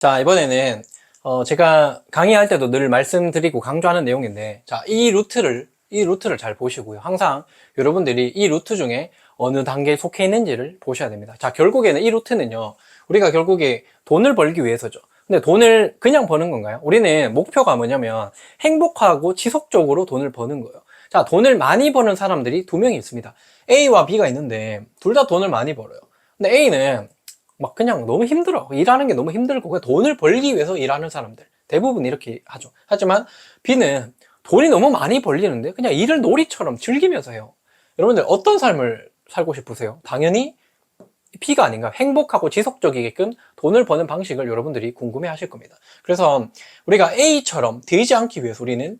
자, 이번에는 제가 강의할 때도 늘 말씀드리고 강조하는 내용인데, 자, 이 루트를 잘 보시고요. 항상 여러분들이 이 루트 중에 어느 단계에 속해 있는지를 보셔야 됩니다. 자, 결국에는 이 루트는요, 우리가 결국에 돈을 벌기 위해서죠. 근데 돈을 그냥 버는 건가요? 우리는 목표가 뭐냐면 행복하고 지속적으로 돈을 버는 거예요. 자, 돈을 많이 버는 사람들이 두 명이 있습니다. A와 B가 있는데 둘 다 돈을 많이 벌어요. 근데 A는 막 그냥 너무 힘들어. 일하는 게 너무 힘들고 그냥 돈을 벌기 위해서 일하는 사람들 대부분 이렇게 하죠. 하지만 B는 돈이 너무 많이 벌리는데 그냥 일을 놀이처럼 즐기면서 해요. 여러분들 어떤 삶을 살고 싶으세요? 당연히 B가 아닌가. 행복하고 지속적이게끔 돈을 버는 방식을 여러분들이 궁금해 하실 겁니다. 그래서 우리가 A처럼 되지 않기 위해서 우리는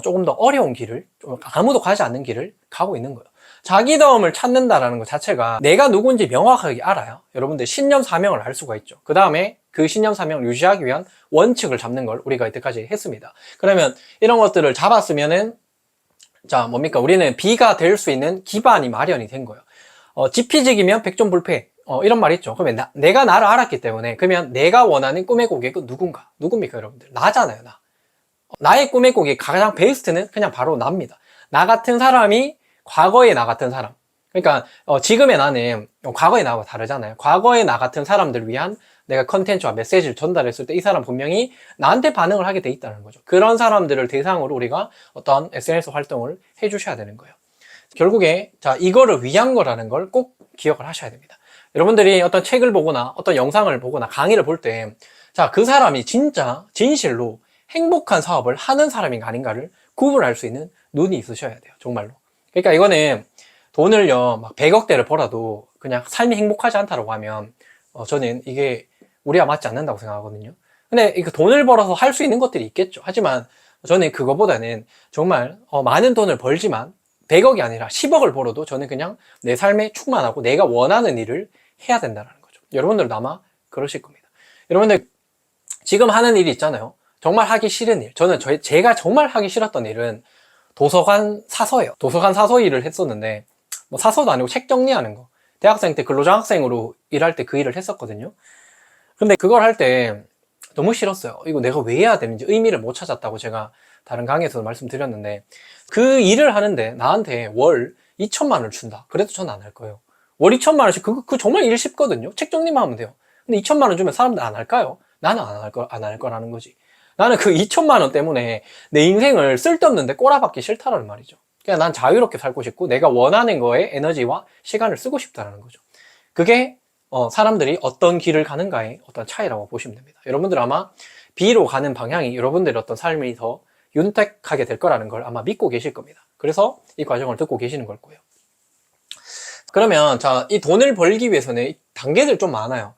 조금 더 어려운 길을, 좀 아무도 가지 않는 길을 가고 있는 거예요. 자기다움을 찾는다라는 것 자체가 내가 누군지 명확하게 알아요. 여러분들 신념 사명을 알 수가 있죠. 그 다음에 그 신념 사명을 유지하기 위한 원칙을 잡는 걸 우리가 이때까지 했습니다. 그러면 이런 것들을 잡았으면은 자 뭡니까? 우리는 B가 될 수 있는 기반이 마련이 된 거예요. 지피지기면 백전불패 이런 말 있죠. 그러면 내가 나를 알았기 때문에 그러면 내가 원하는 꿈의 고객은 누굽니까 여러분들? 나잖아요. 나의 꿈의 고객 가장 베스트는 그냥 바로 나입니다. 나 같은 사람이 과거의 나 같은 사람. 그러니까 지금의 나는 과거의 나와 다르잖아요. 과거의 나 같은 사람들 위한 내가 컨텐츠와 메시지를 전달했을 때 이 사람 분명히 나한테 반응을 하게 돼 있다는 거죠. 그런 사람들을 대상으로 우리가 어떤 SNS 활동을 해주셔야 되는 거예요. 결국에 자 이거를 위한 거라는 걸 꼭 기억을 하셔야 됩니다. 여러분들이 어떤 책을 보거나 어떤 영상을 보거나 강의를 볼 때 자 그 사람이 진짜 진실로 행복한 사업을 하는 사람인가 아닌가를 구분할 수 있는 눈이 있으셔야 돼요. 정말로. 그러니까 이거는 돈을요 막 100억대를 벌어도 그냥 삶이 행복하지 않다고 하면 저는 이게 우리와 맞지 않는다고 생각하거든요. 근데 이거 돈을 벌어서 할 수 있는 것들이 있겠죠. 하지만 저는 그거보다는 정말 많은 돈을 벌지만 100억이 아니라 10억을 벌어도 저는 그냥 내 삶에 충만하고 내가 원하는 일을 해야 된다는 거죠. 여러분들도 아마 그러실 겁니다. 여러분들 지금 하는 일이 있잖아요. 정말 하기 싫은 일. 저는 제가 정말 하기 싫었던 일은 도서관 사서예요. 도서관 사서 일을 했었는데 뭐 사서도 아니고 책 정리하는 거. 대학생 때 근로장학생으로 일할 때 그 일을 했었거든요. 근데 그걸 할 때 너무 싫었어요. 이거 내가 왜 해야 되는지 의미를 못 찾았다고 제가 다른 강의에서 말씀드렸는데 그 일을 하는데 나한테 월 2천만 원을 준다. 그래도 저는 안 할 거예요. 월 2천만 원씩 그거 정말 일 쉽거든요. 책 정리만 하면 돼요. 근데 2천만 원 주면 사람들 안 할까요? 나는 안 할 거라는 거지. 나는 그 2천만 원 때문에 내 인생을 쓸데없는데 꼬라박기 싫다라는 말이죠. 그냥 난 자유롭게 살고 싶고 내가 원하는 거에 에너지와 시간을 쓰고 싶다는 거죠. 그게 사람들이 어떤 길을 가는가의 어떤 차이라고 보시면 됩니다. 여러분들 아마 B로 가는 방향이 여러분들의 어떤 삶이 더 윤택하게 될 거라는 걸 아마 믿고 계실 겁니다. 그래서 이 과정을 듣고 계시는 걸 거예요. 그러면 자, 이 돈을 벌기 위해서는 단계들 좀 많아요.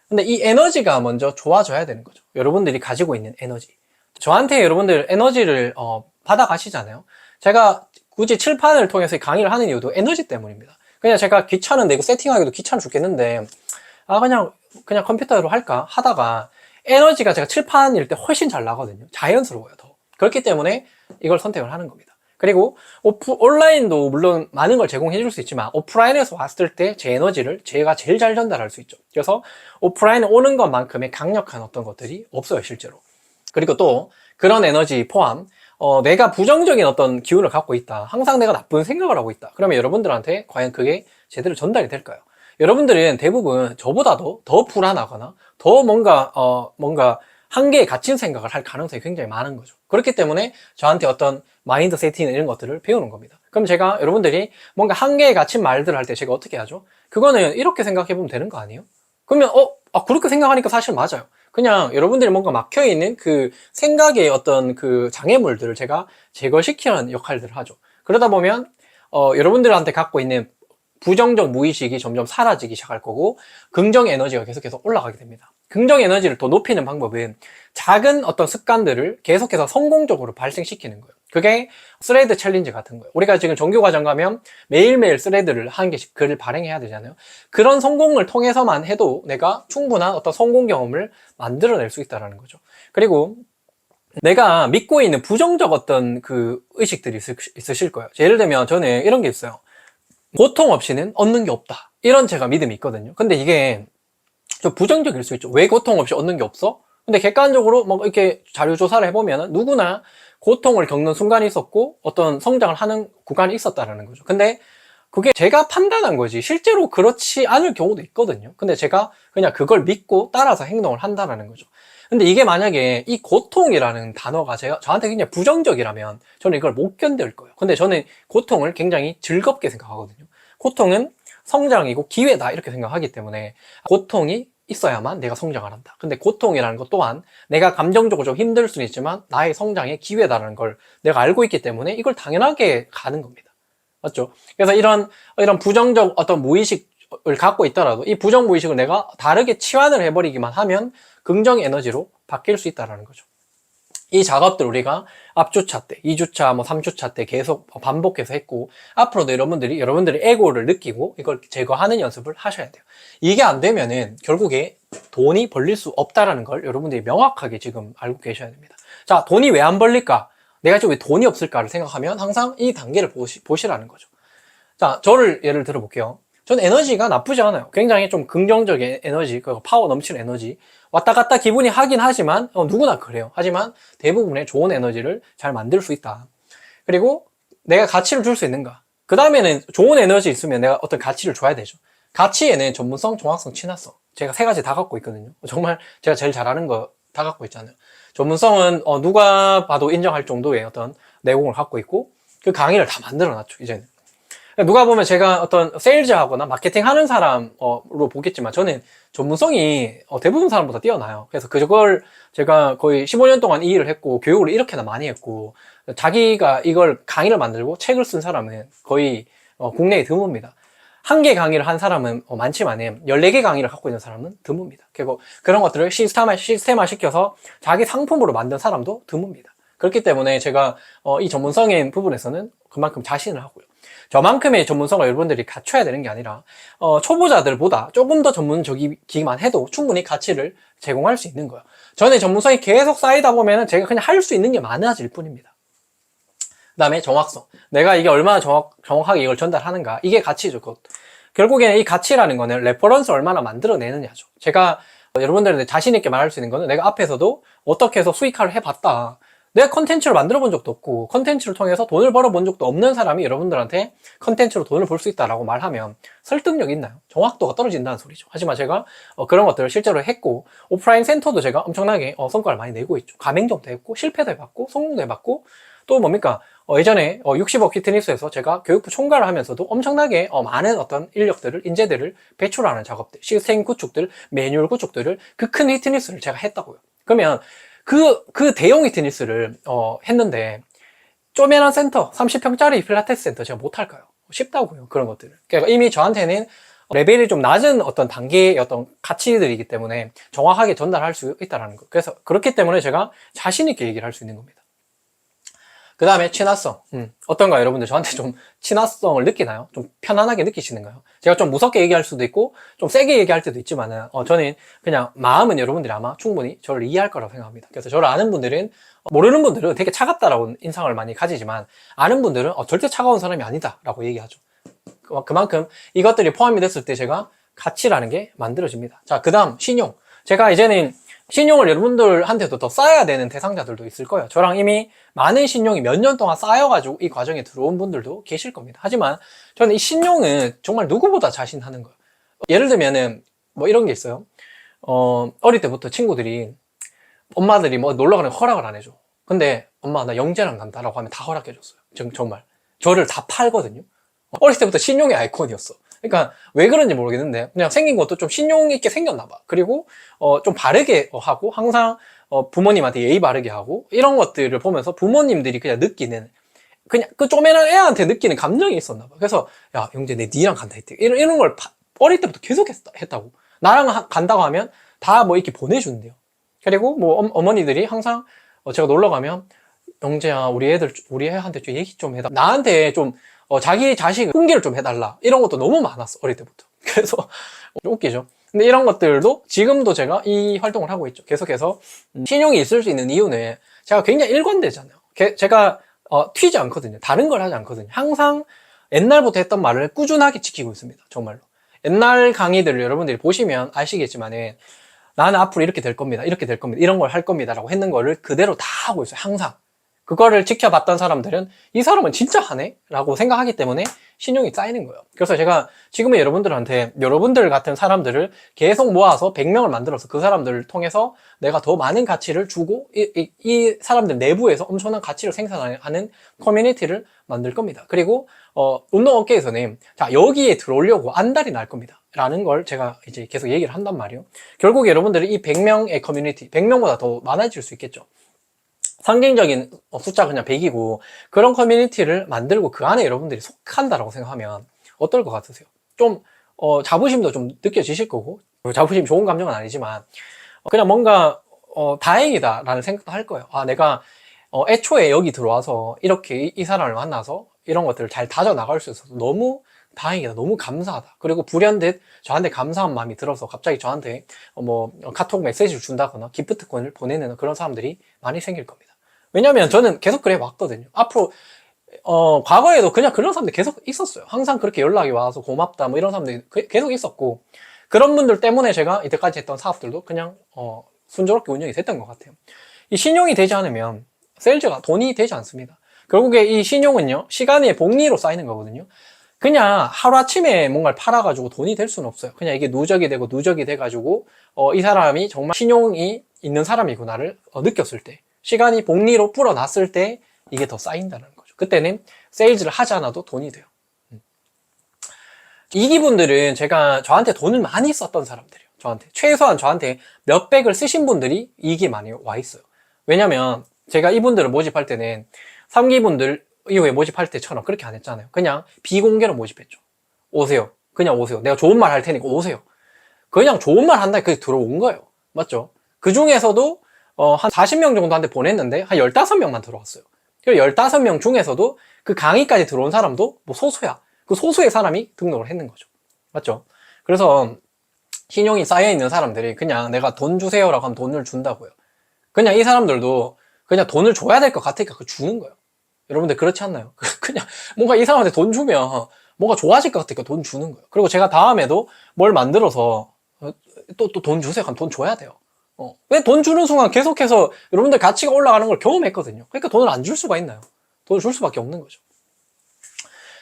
근데 이 에너지가 먼저 좋아져야 되는 거죠. 여러분들이 가지고 있는 에너지. 저한테 여러분들 에너지를 받아 가시잖아요. 제가 굳이 칠판을 통해서 강의를 하는 이유도 에너지 때문입니다. 그냥 제가 귀찮은데 이거 세팅하기도 귀찮아 죽겠는데 그냥 컴퓨터로 할까 하다가 에너지가 제가 칠판일 때 훨씬 잘 나거든요. 자연스러워요, 더. 그렇기 때문에 이걸 선택을 하는 겁니다. 그리고 온라인도 물론 많은 걸 제공해 줄 수 있지만 오프라인에서 왔을 때 제 에너지를 제가 제일 잘 전달할 수 있죠. 그래서 오프라인에 오는 것만큼의 강력한 어떤 것들이 없어요, 실제로. 그리고 또 그런 에너지 포함 내가 부정적인 어떤 기운을 갖고 있다. 항상 내가 나쁜 생각을 하고 있다. 그러면 여러분들한테 과연 그게 제대로 전달이 될까요? 여러분들은 대부분 저보다도 더 불안하거나 더 뭔가 한계에 갇힌 생각을 할 가능성이 굉장히 많은 거죠. 그렇기 때문에 저한테 어떤 마인드 세팅 이런 것들을 배우는 겁니다. 그럼 제가 여러분들이 뭔가 한계에 갇힌 말들을 할 때 제가 어떻게 하죠? 그거는 이렇게 생각해 보면 되는 거 아니에요? 그러면 그렇게 생각하니까 사실 맞아요. 그냥 여러분들이 뭔가 막혀있는 그 생각의 어떤 그 장애물들을 제가 제거시키는 역할들을 하죠. 그러다 보면 여러분들한테 갖고 있는 부정적 무의식이 점점 사라지기 시작할 거고 긍정 에너지가 계속해서 올라가게 됩니다. 긍정 에너지를 더 높이는 방법은 작은 어떤 습관들을 계속해서 성공적으로 발생시키는 거예요. 그게 스레드 챌린지 같은 거예요. 우리가 지금 정규과정 가면 매일매일 스레드를 한 개씩 글을 발행해야 되잖아요. 그런 성공을 통해서만 해도 내가 충분한 어떤 성공 경험을 만들어낼 수 있다는 거죠. 그리고 내가 믿고 있는 부정적 어떤 그 의식들이 있으실 거예요. 예를 들면 저는 이런 게 있어요. 고통 없이는 얻는 게 없다. 이런 제가 믿음이 있거든요. 근데 이게 좀 부정적일 수 있죠. 왜 고통 없이 얻는 게 없어? 근데 객관적으로 뭐 이렇게 자료 조사를 해보면 누구나 고통을 겪는 순간이 있었고 어떤 성장을 하는 구간이 있었다라는 거죠. 근데 그게 제가 판단한 거지 실제로 그렇지 않을 경우도 있거든요. 근데 제가 그냥 그걸 믿고 따라서 행동을 한다라는 거죠. 근데 이게 만약에 이 고통이라는 단어가 저한테 굉장히 부정적이라면 저는 이걸 못 견딜 거예요. 근데 저는 고통을 굉장히 즐겁게 생각하거든요. 고통은 성장이고 기회다 이렇게 생각하기 때문에 고통이 있어야만 내가 성장을 한다. 근데 고통이라는 것 또한 내가 감정적으로 좀 힘들 수는 있지만 나의 성장의 기회다라는 걸 내가 알고 있기 때문에 이걸 당연하게 가는 겁니다. 맞죠? 그래서 이런 부정적 어떤 무의식을 갖고 있더라도 이 부정 무의식을 내가 다르게 치환을 해버리기만 하면 긍정 에너지로 바뀔 수 있다는 거죠. 이 작업들 우리가 앞주차 때, 2주차, 뭐 3주차 때 계속 반복해서 했고 앞으로도 여러분들이 에고를 느끼고 이걸 제거하는 연습을 하셔야 돼요. 이게 안 되면은 결국에 돈이 벌릴 수 없다라는 걸 여러분들이 명확하게 지금 알고 계셔야 됩니다. 자, 돈이 왜 안 벌릴까? 내가 지금 왜 돈이 없을까를 생각하면 항상 이 단계를 보시라는 거죠. 자, 저를 예를 들어 볼게요. 저는 에너지가 나쁘지 않아요. 굉장히 좀 긍정적인 에너지, 파워 넘치는 에너지. 왔다 갔다 기분이 하긴 하지만, 누구나 그래요. 하지만 대부분의 좋은 에너지를 잘 만들 수 있다. 그리고 내가 가치를 줄 수 있는가? 그 다음에는 좋은 에너지 있으면 내가 어떤 가치를 줘야 되죠. 가치에는 전문성, 정확성, 친화성. 제가 세 가지 다 갖고 있거든요. 정말 제가 제일 잘하는 거 다 갖고 있잖아요. 전문성은 누가 봐도 인정할 정도의 어떤 내공을 갖고 있고, 그 강의를 다 만들어 놨죠, 이제는. 누가 보면 제가 어떤 세일즈 하거나 마케팅 하는 사람으로 보겠지만 저는 전문성이 대부분 사람보다 뛰어나요. 그래서 그걸 제가 거의 15년 동안 이 일을 했고 교육을 이렇게나 많이 했고 자기가 이걸 강의를 만들고 책을 쓴 사람은 거의 국내에 드뭅니다. 한 개 강의를 한 사람은 많지만 14개 강의를 갖고 있는 사람은 드뭅니다. 그리고 그런 것들을 시스템화 시켜서 자기 상품으로 만든 사람도 드뭅니다. 그렇기 때문에 제가 이 전문성인 부분에서는 그만큼 자신을 하고요. 저만큼의 전문성을 여러분들이 갖춰야 되는 게 아니라 초보자들보다 조금 더 전문적이기만 해도 충분히 가치를 제공할 수 있는 거예요. 전에 전문성이 계속 쌓이다 보면 제가 그냥 할 수 있는 게 많아질 뿐입니다. 그 다음에 정확성. 내가 이게 얼마나 정확하게 이걸 전달하는가. 이게 가치죠. 결국에는 이 가치라는 거는 레퍼런스 얼마나 만들어내느냐죠. 제가 여러분들한테 자신 있게 말할 수 있는 거는 내가 앞에서도 어떻게 해서 수익화를 해봤다. 내가 컨텐츠를 만들어 본 적도 없고 컨텐츠를 통해서 돈을 벌어 본 적도 없는 사람이 여러분들한테 컨텐츠로 돈을 벌 수 있다라고 말하면 설득력 있나요? 정확도가 떨어진다는 소리죠. 하지만 제가 그런 것들을 실제로 했고 오프라인 센터도 제가 엄청나게 성과를 많이 내고 있죠. 가맹점도 했고 실패도 해봤고 성공도 해봤고 또 뭡니까? 예전에 60억 피트니스에서 제가 교육부 총괄을 하면서도 엄청나게 많은 어떤 인력들을, 인재들을 배출하는 작업들, 시스템 구축들, 매뉴얼 구축들을 그 큰 피트니스를 제가 했다고요. 그러면 그 대형 피트니스를 했는데 쪼매난 센터, 30평짜리 필라테스 센터 제가 못할까요? 쉽다고요. 그런 것들을. 그러니까 이미 저한테는 레벨이 좀 낮은 어떤 단계의 어떤 가치들이기 때문에 정확하게 전달할 수 있다는 거. 그래서 그렇기 때문에 제가 자신 있게 얘기를 할 수 있는 겁니다. 그 다음에 친화성. 어떤가요? 여러분들 저한테 좀 친화성을 느끼나요? 좀 편안하게 느끼시는가요? 제가 좀 무섭게 얘기할 수도 있고 좀 세게 얘기할 때도 있지만은 저는 그냥 마음은 여러분들이 아마 충분히 저를 이해할 거라고 생각합니다. 그래서 저를 아는 분들은 모르는 분들은 되게 차갑다라고 인상을 많이 가지지만 아는 분들은 절대 차가운 사람이 아니다 라고 얘기하죠. 그만큼 이것들이 포함이 됐을 때 제가 가치라는 게 만들어집니다. 자, 그 다음 신용. 제가 이제는 신용을 여러분들한테도 더 쌓아야 되는 대상자들도 있을 거예요. 저랑 이미 많은 신용이 몇 년 동안 쌓여가지고 이 과정에 들어온 분들도 계실 겁니다. 하지만 저는 이 신용은 정말 누구보다 자신하는 거예요. 예를 들면은 뭐 이런 게 있어요. 어릴 때부터 친구들이 엄마들이 뭐 놀러 가는 거 허락을 안 해줘. 근데 엄마 나 영재랑 간다라고 하면 다 허락해 줬어요. 정말 저를 다 팔거든요. 어릴 때부터 신용의 아이콘이었어. 그러니까 왜 그런지 모르겠는데 그냥 생긴 것도 좀 신용 있게 생겼나 봐. 그리고 좀 바르게 하고 항상 부모님한테 예의 바르게 하고 이런 것들을 보면서 부모님들이 그냥 느끼는 그냥 그 쪼매난 애한테 느끼는 감정이 있었나 봐. 그래서 야 영재 내 니랑 간다 했대. 이런 걸 어릴 때부터 계속 했다고. 나랑 간다고 하면 다 뭐 이렇게 보내준대요. 그리고 뭐 어머니들이 항상 제가 놀러 가면 영재야 우리 애한테 좀 얘기 좀 해달라. 나한테 좀 자기 자식 훈계를 좀 해달라. 이런 것도 너무 많았어, 어릴 때부터. 그래서 좀 웃기죠. 근데 이런 것들도 지금도 제가 이 활동을 하고 있죠. 계속해서 신용이 있을 수 있는 이유는 제가 굉장히 일관되잖아요. 제가 튀지 않거든요. 다른 걸 하지 않거든요. 항상 옛날부터 했던 말을 꾸준하게 지키고 있습니다. 정말로. 옛날 강의들을 여러분들이 보시면 아시겠지만은 나는 앞으로 이렇게 될 겁니다. 이렇게 될 겁니다. 이런 걸 할 겁니다. 라고 했는 거를 그대로 다 하고 있어요. 항상. 그거를 지켜봤던 사람들은 이 사람은 진짜 하네? 라고 생각하기 때문에 신용이 쌓이는 거예요. 그래서 제가 지금은 여러분들한테 여러분들 같은 사람들을 계속 모아서 100명을 만들어서 그 사람들을 통해서 내가 더 많은 가치를 주고 이 사람들 내부에서 엄청난 가치를 생산하는 커뮤니티를 만들 겁니다. 그리고 운동업계에서는 자, 여기에 들어오려고 안달이 날 겁니다. 라는 걸 제가 이제 계속 얘기를 한단 말이에요. 결국 여러분들이 이 100명의 커뮤니티, 100명보다 더 많아질 수 있겠죠. 상징적인 숫자가 그냥 100이고 그런 커뮤니티를 만들고 그 안에 여러분들이 속한다라고 생각하면 어떨 것 같으세요? 좀 자부심도 좀 느껴지실 거고, 자부심 좋은 감정은 아니지만 그냥 뭔가 다행이다라는 생각도 할 거예요. 아, 내가 애초에 여기 들어와서 이렇게 이 사람을 만나서 이런 것들을 잘 다져나갈 수 있어서 너무 다행이다, 너무 감사하다. 그리고 불현듯 저한테 감사한 마음이 들어서 갑자기 저한테 카톡 메시지를 준다거나 기프트콘을 보내는 그런 사람들이 많이 생길 겁니다. 왜냐면 저는 계속 그래 왔거든요. 앞으로 과거에도 그냥 그런 사람들 계속 있었어요. 항상 그렇게 연락이 와서 고맙다 뭐 이런 사람들이 계속 있었고, 그런 분들 때문에 제가 이때까지 했던 사업들도 그냥 순조롭게 운영이 됐던 것 같아요. 이 신용이 되지 않으면 세일즈가 돈이 되지 않습니다. 결국에 이 신용은요, 시간의 복리로 쌓이는 거거든요. 그냥 하루아침에 뭔가를 팔아가지고 돈이 될 수는 없어요. 그냥 이게 누적이 되고 누적이 돼가지고 이 사람이 정말 신용이 있는 사람이구나를 느꼈을 때, 시간이 복리로 불어났을 때 이게 더 쌓인다는 거죠. 그때는 세일즈를 하지 않아도 돈이 돼요. 이기분들은 제가 저한테 돈을 많이 썼던 사람들이에요. 최소한 저한테 몇백을 쓰신 분들이 이익이 많이 와 있어요. 왜냐면 제가 이분들을 모집할 때는 3기분들 이후에 모집할 때처럼 그렇게 안 했잖아요. 그냥 비공개로 모집했죠. 오세요. 그냥 오세요. 내가 좋은 말 할 테니까 오세요. 그냥 좋은 말 한다 그게 들어온 거예요. 맞죠? 그 중에서도 한 40명 정도한테 보냈는데 한 15명만 들어왔어요. 15명 중에서도 그 강의까지 들어온 사람도 뭐 소수야. 그 소수의 사람이 등록을 했는 거죠. 맞죠? 그래서 신용이 쌓여있는 사람들이 그냥 내가 돈 주세요라고 하면 돈을 준다고요. 그냥 이 사람들도 그냥 돈을 줘야 될 것 같으니까 주는 거예요. 여러분들 그렇지 않나요? 그냥 뭔가 이 사람한테 돈 주면 뭔가 좋아질 것 같으니까 돈 주는 거예요. 그리고 제가 다음에도 뭘 만들어서 또 돈 주세요 하면 돈 줘야 돼요. 왜 돈 주는 순간 계속해서 여러분들 가치가 올라가는 걸 경험했거든요. 그러니까 돈을 안 줄 수가 있나요? 돈을 줄 수밖에 없는 거죠.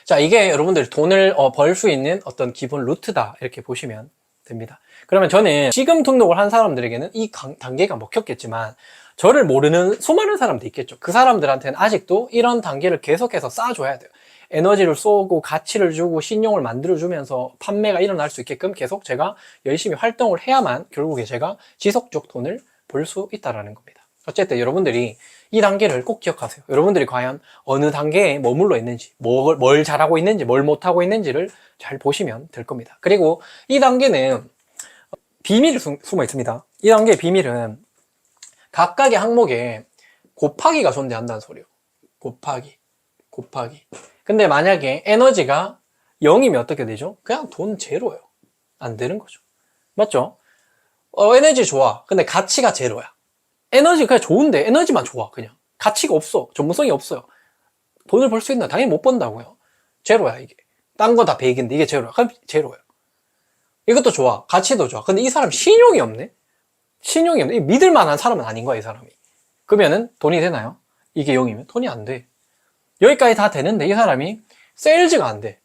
자, 이게 여러분들 돈을 벌 수 있는 어떤 기본 루트다 이렇게 보시면 됩니다. 그러면 저는 지금 등록을 한 사람들에게는 이 단계가 먹혔겠지만 저를 모르는 수많은 사람도 있겠죠. 그 사람들한테는 아직도 이런 단계를 계속해서 쌓아줘야 돼요. 에너지를 쏘고 가치를 주고 신용을 만들어주면서 판매가 일어날 수 있게끔 계속 제가 열심히 활동을 해야만 결국에 제가 지속적 돈을 벌 수 있다는 겁니다. 어쨌든 여러분들이 이 단계를 꼭 기억하세요. 여러분들이 과연 어느 단계에 머물러 있는지, 뭘 잘하고 있는지, 뭘 못하고 있는지를 잘 보시면 될 겁니다. 그리고 이 단계는 비밀이 숨어 있습니다. 이 단계의 비밀은 각각의 항목에 곱하기가 존재한다는 소리예요. 곱하기. 근데 만약에 에너지가 0이면 어떻게 되죠? 그냥 돈 제로예요. 안 되는 거죠. 맞죠? 에너지 좋아. 근데 가치가 제로야. 에너지 그냥 좋은데 에너지만 좋아. 그냥 가치가 없어. 전문성이 없어요. 돈을 벌 수 있나? 당연히 못 번다고요. 제로야 이게. 딴 거 다 100인데 이게 제로야. 그럼 제로예요. 이것도 좋아. 가치도 좋아. 근데 이 사람 신용이 없네? 신용이 없네. 믿을 만한 사람은 아닌 거야 이 사람이. 그러면은 돈이 되나요? 이게 0이면 돈이 안 돼. 여기까지 다 되는데 이 사람이 세일즈가 안 돼.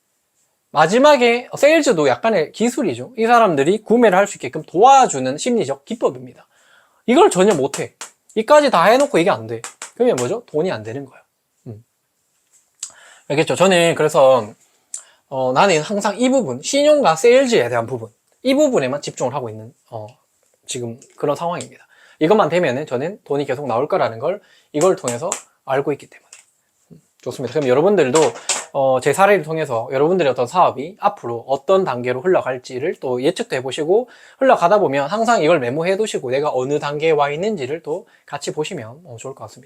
마지막에 세일즈도 약간의 기술이죠. 이 사람들이 구매를 할 수 있게끔 도와주는 심리적 기법입니다. 이걸 전혀 못해. 이까지 다 해놓고 이게 안 돼. 그러면 뭐죠? 돈이 안 되는 거예요. 알겠죠? 저는 그래서 나는 항상 이 부분, 신용과 세일즈에 대한 부분, 이 부분에만 집중을 하고 있는 지금 그런 상황입니다. 이것만 되면은 저는 돈이 계속 나올 거라는 걸 이걸 통해서 알고 있기 때문에. 좋습니다. 그럼 여러분들도 제 사례를 통해서 여러분들의 어떤 사업이 앞으로 어떤 단계로 흘러갈지를 또 예측도 해보시고, 흘러가다 보면 항상 이걸 메모해 두시고 내가 어느 단계에 와 있는지를 또 같이 보시면 좋을 것 같습니다.